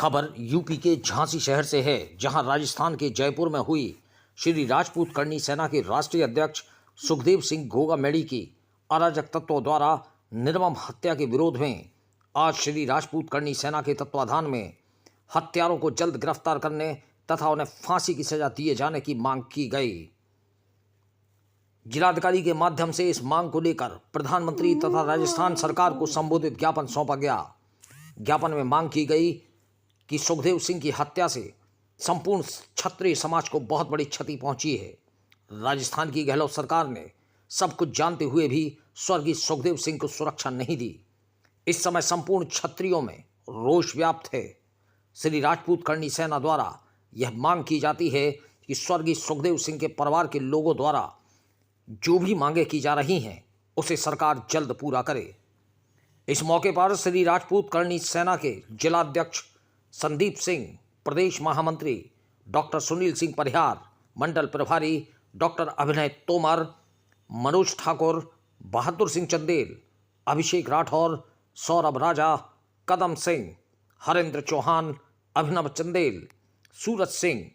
खबर यूपी के झांसी शहर से है, जहां राजस्थान के जयपुर में हुई श्री राजपूत करनी सेना के राष्ट्रीय अध्यक्ष सुखदेव सिंह गोगामेड़ी की अराजक तत्वों द्वारा निर्मम हत्या के विरोध में आज श्री राजपूत करनी सेना के तत्वाधान में हत्यारों को जल्द गिरफ्तार करने तथा उन्हें फांसी की सजा दिए जाने की मांग की गई। जिलाधिकारी के माध्यम से इस मांग को लेकर प्रधानमंत्री तथा राजस्थान सरकार को संबोधित ज्ञापन सौंपा गया। ज्ञापन में मांग की गई कि सुखदेव सिंह की हत्या से संपूर्ण क्षत्रिय समाज को बहुत बड़ी क्षति पहुंची है। राजस्थान की गहलोत सरकार ने सब कुछ जानते हुए भी स्वर्गीय सुखदेव सिंह को सुरक्षा नहीं दी। इस समय संपूर्ण क्षत्रियों में रोष व्याप्त है। श्री राजपूत करनी सेना द्वारा यह मांग की जाती है कि स्वर्गीय सुखदेव सिंह के परिवार के लोगों द्वारा जो भी मांगे की जा रही हैं उसे सरकार जल्द पूरा करे। इस मौके पर श्री राजपूत करनी सेना के जिलाध्यक्ष संदीप सिंह, प्रदेश महामंत्री डॉक्टर सुनील सिंह परिहार, मंडल प्रभारी डॉक्टर अभिनय तोमर, मनोज ठाकुर, बहादुर सिंह चंदेल, अभिषेक राठौर, सौरभ राजा, कदम सिंह, हरेंद्र चौहान, अभिनव चंदेल, सूरज सिंह,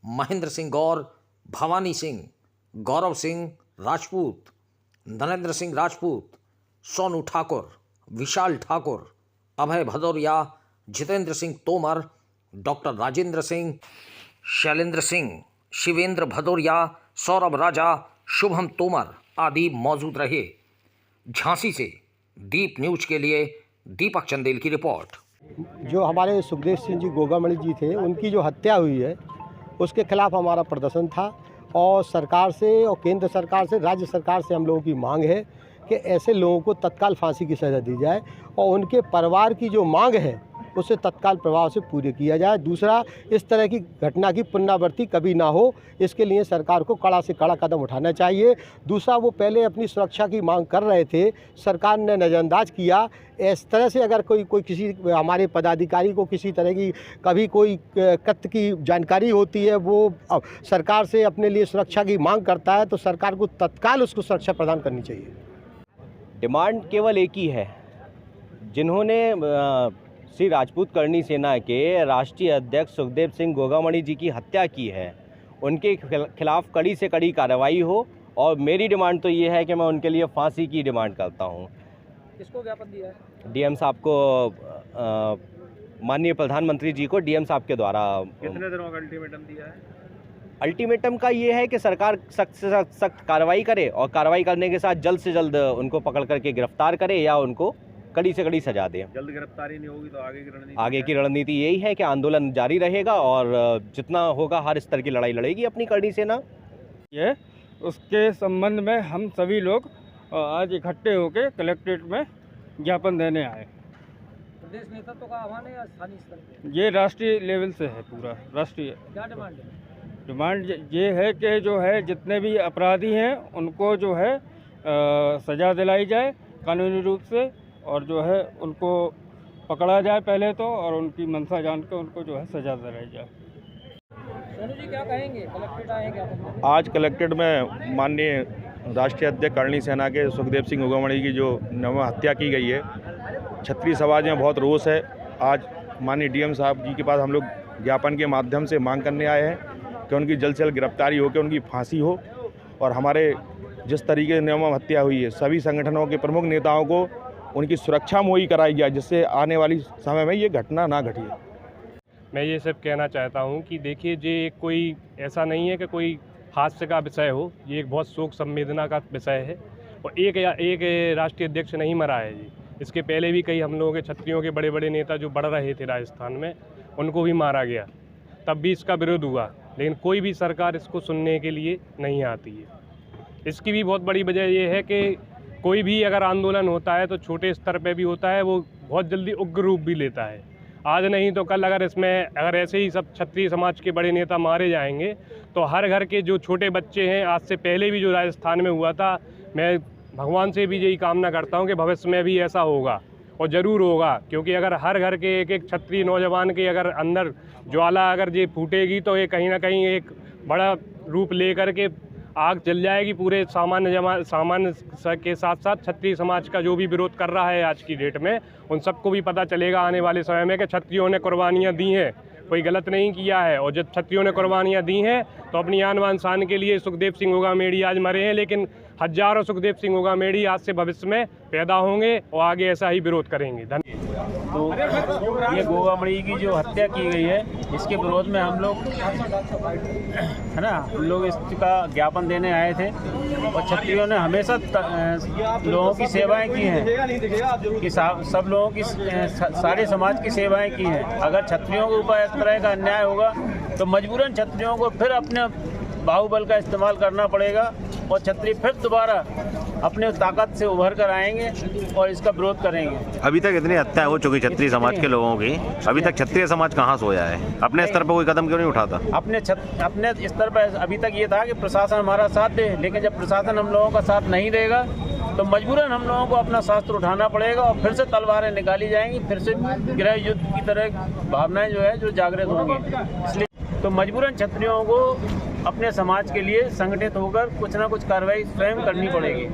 महेंद्र सिंह गौर, भवानी सिंह, गौरव सिंह राजपूत, नरेंद्र सिंह राजपूत, सोनू ठाकुर, विशाल ठाकुर, अभय भदौरिया, जितेंद्र सिंह तोमर, डॉक्टर राजेंद्र सिंह, शैलेंद्र सिंह, शिवेंद्र भदौरिया, सौरभ राजा, शुभम तोमर आदि मौजूद रहे। झांसी से दीप न्यूज के लिए दीपक चंदेल की रिपोर्ट। जो हमारे सुखदेव सिंह जी गोगामेड़ी जी थे, उनकी जो हत्या हुई है उसके खिलाफ हमारा प्रदर्शन था और सरकार से और केंद्र सरकार से, राज्य सरकार से हम लोगों की मांग है कि ऐसे लोगों को तत्काल फांसी की सज़ा दी जाए और उनके परिवार की जो मांग है उसे तत्काल प्रभाव से पूरे किया जाए। दूसरा, इस तरह की घटना की पुनरावृत्ति कभी ना हो, इसके लिए सरकार को कड़ा से कड़ा कदम उठाना चाहिए। दूसरा, वो पहले अपनी सुरक्षा की मांग कर रहे थे, सरकार ने नज़रअंदाज किया। इस तरह से अगर कोई किसी हमारे पदाधिकारी को किसी तरह की कभी कोई कृत्य की जानकारी होती है, वो सरकार से अपने लिए सुरक्षा की मांग करता है, तो सरकार को तत्काल उसको सुरक्षा प्रदान करनी चाहिए। डिमांड केवल एक ही है। जिन्होंने श्री राजपूत करनी सेना के राष्ट्रीय अध्यक्ष सुखदेव सिंह गोगामेड़ी जी की हत्या की है, उनके खिलाफ कड़ी से कड़ी कार्रवाई हो और मेरी डिमांड तो ये है कि मैं उनके लिए फांसी की डिमांड करता हूँ। किसको ज्ञापन दिया है? डीएम साहब को, माननीय प्रधानमंत्री जी को डीएम साहब के द्वारा। कितने दिनों का अल्टीमेटम दिया है? अल्टीमेटम का ये है कि सरकार सख्त से सख्त कार्रवाई करे और कार्रवाई करने के साथ जल्द से जल्द उनको पकड़ करके गिरफ्तार करे या उनको कड़ी से कड़ी सजा दें। जल्द गिरफ्तारी नहीं होगी तो आगे की रणनीति यही है कि आंदोलन जारी रहेगा और जितना होगा हर स्तर की लड़ाई लड़ेगी अपनी करनी सेना। ये उसके संबंध में हम सभी लोग आज इकट्ठे होकर कलेक्ट्रेट में ज्ञापन देने आए। प्रदेश नेतृत्व का आह्वान है या स्थानीय स्तर पे? ये राष्ट्रीय लेवल से है, पूरा राष्ट्रीय। क्या डिमांड है? डिमांड ये है कि जो है जितने भी अपराधी हैं उनको जो है सज़ा दिलाई जाए कानूनी रूप से, और जो है उनको पकड़ा जाए पहले तो, और उनकी मंशा जान के उनको जो है सजा दिलाई जाए। सोनू जी क्या कहेंगे? कलेक्ट्रेट आएंगे आप? आज कलेक्ट्रेट में माननीय राष्ट्रीय अध्यक्ष करनी सेना के सुखदेव सिंह गोगामेड़ी की जो नवा हत्या की गई है, क्षत्रिय समाज में बहुत रोष है। आज माननीय डीएम साहब जी के पास हम लोग ज्ञापन के माध्यम से मांग करने आए हैं कि उनकी जल्द से जल्द गिरफ्तारी हो, कि उनकी फांसी हो और हमारे जिस तरीके से निर्मम हत्या हुई है, सभी संगठनों के प्रमुख नेताओं को उनकी सुरक्षा मुहैया कराई जाए, जिससे आने वाली समय में ये घटना ना घटे। मैं ये सब कहना चाहता हूँ कि देखिए, ये कोई ऐसा नहीं है कि कोई हादसे का विषय हो, ये एक बहुत शोक संवेदना का विषय है और एक राष्ट्रीय अध्यक्ष नहीं मरा है जी। इसके पहले भी कई हम लोगों के क्षत्रियों के बड़े बड़े नेता जो बढ़ रहे थे राजस्थान में, उनको भी मारा गया, तब भी इसका विरोध हुआ, लेकिन कोई भी सरकार इसको सुनने के लिए नहीं आती है। इसकी भी बहुत बड़ी वजह यह है कि कोई भी अगर आंदोलन होता है तो छोटे स्तर पे भी होता है, वो बहुत जल्दी उग्र रूप भी लेता है। आज नहीं तो कल अगर ऐसे ही सब क्षत्रिय समाज के बड़े नेता मारे जाएंगे तो हर घर के जो छोटे बच्चे हैं, आज से पहले भी जो राजस्थान में हुआ था, मैं भगवान से भी यही कामना करता हूं कि भविष्य में भी ऐसा होगा और ज़रूर होगा, क्योंकि अगर हर घर के एक एक क्षत्रिय नौजवान के अगर अंदर ज्वाला अगर ये फूटेगी तो ये कहीं ना कहीं एक बड़ा रूप ले करके आग जल जाएगी पूरे सामान्य के साथ साथ क्षत्रिय समाज का जो भी विरोध कर रहा है आज की डेट में, उन सबको भी पता चलेगा आने वाले समय में कि क्षत्रियों ने कुर्बानियाँ दी हैं, कोई गलत नहीं किया है। और जब क्षत्रियों ने कुर्बानियाँ दी हैं तो अपनी आन बान शान के लिए सुखदेव सिंह गोगामेड़ी आज मरे हैं, लेकिन हजारों सुखदेव सिंह गोगामेड़ी आज से भविष्य में पैदा होंगे और आगे ऐसा ही विरोध करेंगे। तो ये गोगामणि की जो हत्या की गई है, इसके विरोध में हम लोग है ना, हम लोग इसका ज्ञापन देने आए थे। और क्षत्रियों ने हमेशा लोगों की सेवाएं की हैं, कि सब लोगों की सारे समाज की सेवाएं की हैं। अगर क्षत्रियों के ऊपर इस तरह का अन्याय होगा तो मजबूरन क्षत्रियों को फिर अपने बाहुबल का इस्तेमाल करना पड़ेगा और क्षत्रिय फिर दोबारा अपने ताकत से उभर कर आएंगे और इसका विरोध करेंगे। अभी तक इतनी हत्या हो चुकी क्षत्रिय समाज के लोगों की, अभी तक क्षत्रिय समाज कहाँ सोया है? अपने स्तर पर कोई कदम क्यों नहीं उठाता? अपने स्तर पर अभी तक ये था कि प्रशासन हमारा साथ दे, लेकिन जब प्रशासन हम लोगों का साथ नहीं देगा तो मजबूरन हम लोगों को अपना शास्त्र उठाना पड़ेगा और फिर से तलवारें निकाली जाएंगी, फिर से गृह युद्ध की तरह भावनाएं जो जागृत होंगी। इसलिए तो मजबूरन क्षत्रियों को अपने समाज के लिए संगठित होकर कुछ ना कुछ कार्रवाई स्वयं करनी पड़ेगी।